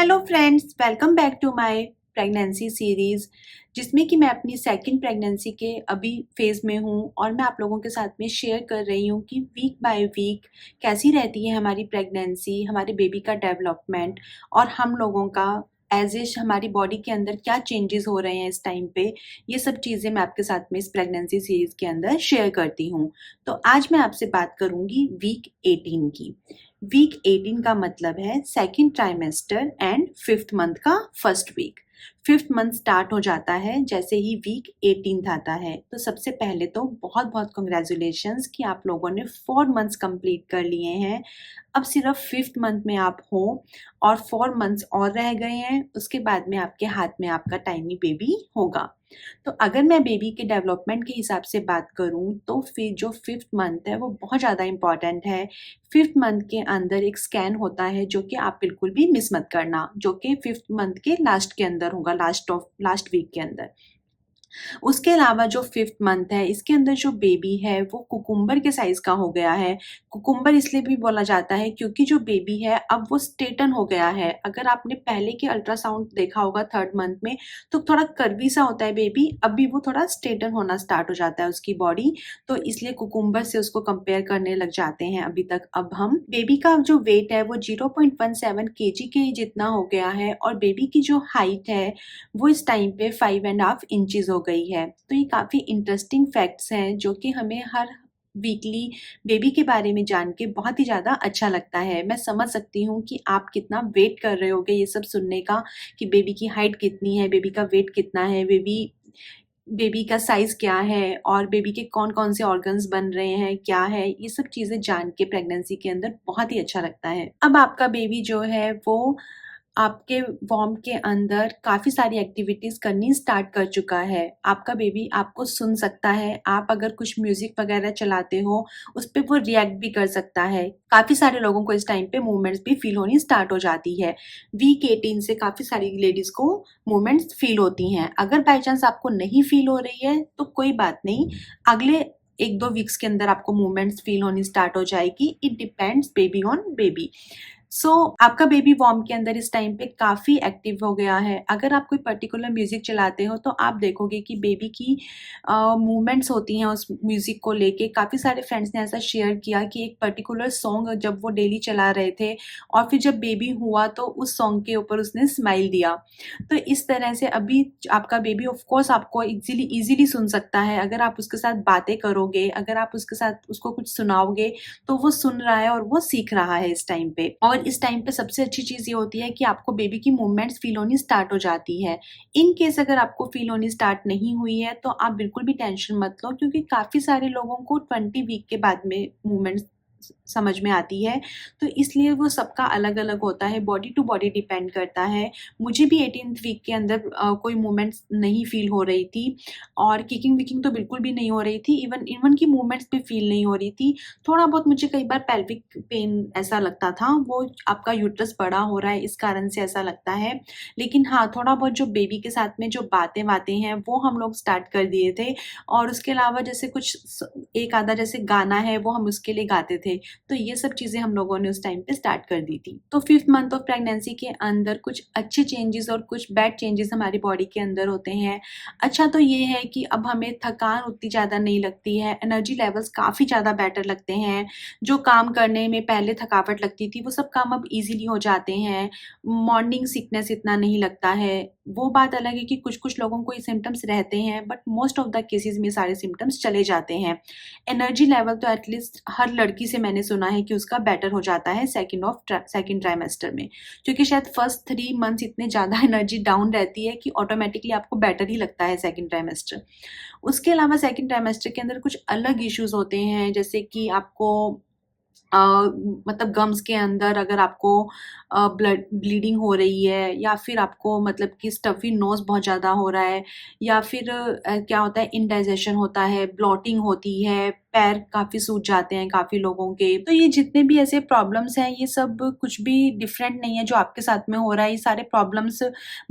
Hello friends, welcome back to my pregnancy series जिसमें कि मैं अपनी सेकंड प्रेगनेंसी के अभी फेज़ में हूँ और मैं आप लोगों के साथ में शेयर कर रही हूँ कि वीक बाय वीक कैसी रहती है हमारी प्रेगनेंसी, हमारे बेबी का डेवलपमेंट और हम लोगों का एज़ इश हमारी बॉडी के अंदर क्या चेंजेस हो रहे हैं इस टाइम पे। ये सब चीज़ें मैं आपके साथ में इस प्रेगनेंसी सीरीज़ के अंदर शेयर करती हूँ। तो आज मैं आपसे बात करूँगी वीक 18 की। वीक 18 का मतलब है second trimester and fifth month का first week. Fifth month start हो जाता है जैसे ही वीक 18 आता है। तो सबसे पहले तो बहुत बहुत कंग्रेचुलेशंस कि आप लोगों ने 4 मंथ्स कंप्लीट कर लिए हैं। अब सिर्फ फिफ्थ मंथ में आप हो और 4 मंथ्स और रह गए हैं। उसके बाद में आपके हाथ में आपका टाइनी बेबी होगा। तो अगर मैं बेबी के डेवलपमेंट के हिसाब से बात करूं तो फिर जो फिफ्थ मंथ है वो बहुत ज़्यादा इम्पॉर्टेंट है। फिफ्थ मंथ के अंदर एक स्कैन होता है जो कि आप बिल्कुल भी मिस मत करना, जो कि फिफ्थ मंथ के लास्ट के अंदर होगा, लास्ट वीक के अंदर। उसके अलावा जो फिफ्थ मंथ है इसके अंदर जो बेबी है वो कुकुम्बर के साइज़ का हो गया है। कुकुम्बर इसलिए भी बोला जाता है क्योंकि जो बेबी है अब वो स्ट्रेटन हो गया है। अगर आपने पहले के अल्ट्रासाउंड देखा होगा थर्ड मंथ में तो थोड़ा कर्वी सा होता है बेबी, अभी वो थोड़ा स्ट्रेटन होना स्टार्ट हो जाता है उसकी बॉडी। तो इसलिए कुकुम्बर से उसको कंपेयर करने लग जाते हैं अभी तक। अब हम बेबी का जो वेट है वो 0.17 केजी के जितना हो गया है और बेबी की जो हाइट है वो इस टाइम पे 5.5 इंचेस हो गई है। तो ये काफ़ी इंटरेस्टिंग फैक्ट्स हैं जो कि हमें हर वीकली बेबी के बारे में जान के बहुत ही ज़्यादा अच्छा लगता है। मैं समझ सकती हूँ कि आप कितना वेट कर रहे होगे ये सब सुनने का कि बेबी की हाइट कितनी है, बेबी का वेट कितना है, बेबी का साइज़ क्या है और बेबी के कौन-कौन से ऑर्गन्स बन रहे हैं, क्या है, ये सब चीज़ें जान के प्रेगनेंसी के अंदर बहुत ही अच्छा लगता है। अब आपका बेबी जो है वो आपके वॉर्म के अंदर काफ़ी सारी एक्टिविटीज़ करनी स्टार्ट कर चुका है। आपका बेबी आपको सुन सकता है, आप अगर कुछ म्यूज़िक वगैरह चलाते हो, उस पे वो रिएक्ट भी कर सकता है। काफ़ी सारे लोगों को इस टाइम पे मूवमेंट्स भी फ़ील होनी स्टार्ट हो जाती है। वीक 18 से काफ़ी सारी लेडीज़ को मूवमेंट्स फ़ील होती हैं। अगर बाय चांस आपको नहीं फ़ील हो रही है, तो कोई बात नहीं, अगले 1-2 वीक्स के अंदर आपको मूवमेंट्स फ़ील होनी स्टार्ट हो जाएगी। It depends baby on baby. आपका बेबी वॉर्म के अंदर इस टाइम पे काफ़ी एक्टिव हो गया है। अगर आप कोई पर्टिकुलर म्यूज़िक चलाते हो तो आप देखोगे कि बेबी की मूवमेंट्स होती हैं उस म्यूज़िक को लेके। काफ़ी सारे फ्रेंड्स ने ऐसा शेयर किया कि एक पर्टिकुलर सॉन्ग जब वो डेली चला रहे थे और फिर जब बेबी हुआ तो उस सॉन्ग के ऊपर उसने स्माइल दिया। तो इस तरह से अभी आपका बेबी ऑफ कोर्स आपको ईज़िली सुन सकता है। अगर आप उसके साथ बातें करोगे, अगर आप उसके साथ उसको कुछ सुनाओगे तो वो सुन रहा है और वो सीख रहा है इस टाइम पे। और इस टाइम पे सबसे अच्छी चीज़ ये होती है कि आपको बेबी की मूवमेंट्स फ़ील होनी स्टार्ट हो जाती है। इन केस अगर आपको फ़ील होनी स्टार्ट नहीं हुई है तो आप बिल्कुल भी टेंशन मत लो, क्योंकि काफ़ी सारे लोगों को 20 वीक के बाद में मूवमेंट्स समझ में आती है। तो इसलिए वो सबका अलग-अलग होता है, बॉडी टू बॉडी डिपेंड करता है। मुझे भी 18th वीक के अंदर कोई मूवमेंट्स नहीं फ़ील हो रही थी और किकिंग-विकिंग तो बिल्कुल भी नहीं हो रही थी। इवन इवन की मूवमेंट्स भी फ़ील नहीं हो रही थी। थोड़ा बहुत मुझे कई बार पेल्विक पेन ऐसा लगता था, वो आपका यूट्रस बड़ा हो रहा है इस कारण से ऐसा लगता है। लेकिन हाँ, थोड़ा बहुत जो बेबी के साथ में जो बातें-वातें हैं वो हम लोग स्टार्ट कर दिए थे और उसके अलावा जैसे कुछ एक आधा जैसे गाना है वो हम उसके लिए गाते थे। तो ये सब चीज़ें हम लोगों ने उस टाइम पे स्टार्ट कर दी थी। तो फिफ्थ मंथ ऑफ प्रेगनेंसी के अंदर कुछ अच्छे चेंजेस और कुछ बैड चेंजेस हमारी बॉडी के अंदर होते हैं। अच्छा तो ये है कि अब हमें थकान उतनी ज़्यादा नहीं लगती है, एनर्जी लेवल्स काफ़ी ज़्यादा बेटर लगते हैं। जो काम करने में पहले थकावट लगती थी वो सब काम अब ईज़िली हो जाते हैं। मॉर्निंग सिकनेस इतना नहीं लगता है। वो बात अलग है कि कुछ-कुछ लोगों को ये सिम्पटम्स रहते हैं, but most of the cases में सारे सिम्पटम्स चले जाते हैं। एनर्जी लेवल तो एटलीस्ट हर लड़की से मैंने सुना है कि उसका बेटर हो जाता है सेकंड ट्राइमेस्टर में, क्योंकि शायद फर्स्ट 3 मंथ्स इतने ज़्यादा एनर्जी डाउन रहती है कि ऑटोमेटिकली आपको बेटर ही लगता है सेकंड ट्राइमेस्टर। उसके अलावा सेकंड ट्राइमेस्टर के अंदर कुछ अलग इश्यूज़ होते हैं, जैसे कि आपको अ, मतलब गम्स के अंदर अगर आपको ब्लीडिंग हो रही है या फिर आपको मतलब कि स्टफ़ी नोज़ बहुत ज़्यादा हो रहा है या फिर क्या होता है, इंडाइजेशन होता है, ब्लॉटिंग होती है, पैर काफ़ी सूज जाते हैं काफ़ी लोगों के। तो ये जितने भी ऐसे प्रॉब्लम्स हैं, ये सब कुछ भी डिफरेंट नहीं है जो आपके साथ में हो रहा है। ये सारे प्रॉब्लम्स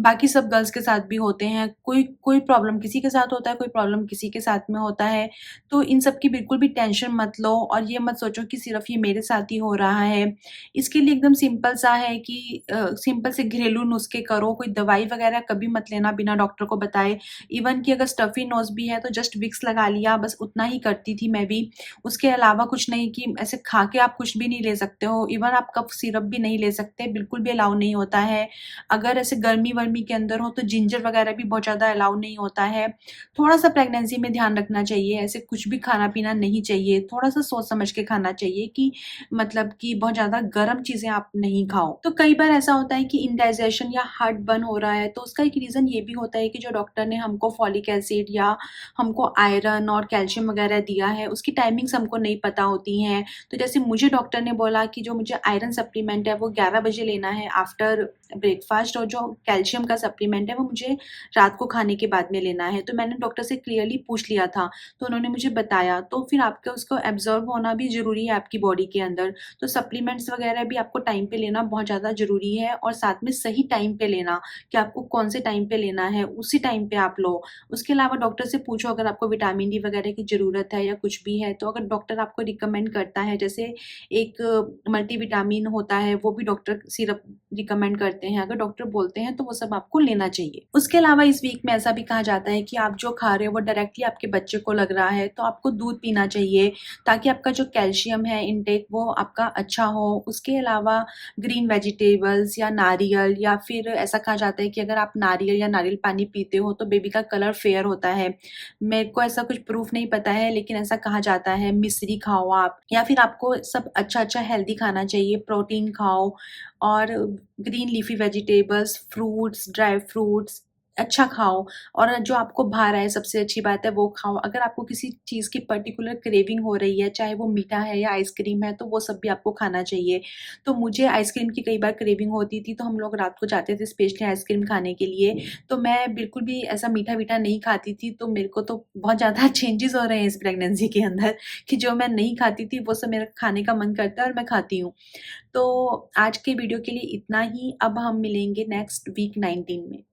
बाकी सब गर्ल्स के साथ भी होते हैं। कोई कोई प्रॉब्लम किसी के साथ होता है, कोई प्रॉब्लम किसी के साथ में होता है। तो इन सब की बिल्कुल भी टेंशन मत लो और ये मत सोचो कि सिर्फ़ ये मेरे साथ ही हो रहा है। इसके लिए एकदम सिंपल सा है कि सिंपल से घरेलू नुस्खे करो, कोई दवाई वगैरह कभी मत लेना बिना डॉक्टर को बताए। इवन कि अगर स्टफ़ी नोज़ भी है तो जस्ट विक्स लगा लिया, बस उतना ही करती थी मैं भी। उसके अलावा कुछ नहीं कि ऐसे खा के आप कुछ भी नहीं ले सकते हो। इवन आप कफ सिरप भी नहीं ले सकते, बिल्कुल भी अलाउ नहीं होता है। अगर ऐसे गर्मी-वर्मी के अंदर हो तो जिंजर वगैरह भी बहुत ज़्यादा अलाउ नहीं होता है। थोड़ा-सा प्रेगनेंसी में ध्यान रखना चाहिए, ऐसे कुछ भी खाना-पीना नहीं चाहिए। थोड़ा-सा सोच समझ के खाना चाहिए कि मतलब कि बहुत ज़्यादा गर्म चीज़ें आप नहीं खाओ। तो कई बार ऐसा होता है कि इंडाइजेशन या हार्ट बर्न हो रहा है, तो उसका एक रीज़न ये भी होता है कि जो डॉक्टर ने हमको फॉलिक एसिड या हमको आयरन और कैल्शियम वगैरह दिया है, उसकी टाइमिंग्स हमको नहीं पता होती हैं। तो जैसे मुझे डॉक्टर ने बोला कि जो मुझे आयरन सप्लीमेंट है वो 11 बजे लेना है आफ्टर ब्रेकफ़ास्ट, और जो कैल्शियम का सप्लीमेंट है वो मुझे रात को खाने के बाद में लेना है। तो मैंने डॉक्टर से क्लियरली पूछ लिया था, तो उन्होंने मुझे बताया। तो फिर आपका उसको एब्ज़ॉर्ब होना भी ज़रूरी है आपकी बॉडी के अंदर। तो सप्लीमेंट्स वगैरह भी आपको टाइम पे लेना बहुत ज़्यादा ज़रूरी है, और साथ में सही टाइम पे लेना कि आपको कौन से टाइम पे लेना है, उसी टाइम पे आप लो। उसके अलावा डॉक्टर से पूछो अगर आपको विटामिन डी वगैरह की ज़रूरत है या कुछ भी है, तो अगर डॉक्टर आपको रिकमेंड करता है, जैसे एक मल्टीविटामिन होता है, वो भी डॉक्टर सिरप रिकमेंड करते हैं। अगर डॉक्टर बोलते हैं तो वो सब आपको लेना चाहिए। उसके अलावा इस वीक में ऐसा भी कहा जाता है कि आप जो खा रहे हो वो डायरेक्टली आपके बच्चे को लग रहा है, तो आपको दूध पीना चाहिए ताकि आपका जो कैल्शियम है इनटेक वो आपका अच्छा हो। उसके अलावा ग्रीन वेजिटेबल्स या नारियल, या फिर ऐसा कहा जाता है कि अगर आप नारियल या नारियल पानी पीते हो तो बेबी का कलर फेयर होता है। मेरे को ऐसा कुछ प्रूफ नहीं पता है, लेकिन ऐसा कहा जाता है। मिश्री खाओ आप, या फिर आपको सब अच्छा-अच्छा हेल्दी खाना चाहिए, प्रोटीन खाओ और green leafy vegetables, fruits, dry fruits अच्छा खाओ, और जो आपको भा रहा है सबसे अच्छी बात है वो खाओ। अगर आपको किसी चीज़ की पर्टिकुलर क्रेविंग हो रही है, चाहे वो मीठा है या आइसक्रीम है, तो वो सब भी आपको खाना चाहिए। तो मुझे आइसक्रीम की कई बार क्रेविंग होती थी, तो हम लोग रात को जाते थे स्पेशली आइसक्रीम खाने के लिए। तो मैं बिल्कुल भी ऐसा मीठा-वीठा नहीं खाती थी, तो मेरे को तो बहुत ज़्यादा चेंजेज़ हो रहे हैं इस प्रेगनेंसी के अंदर कि जो मैं नहीं खाती थी, वो सब मेरा खाने का मन करता है और मैं खाती हूँ। तो आज के वीडियो के लिए इतना ही। अब हम मिलेंगे नेक्स्ट वीक 19 में।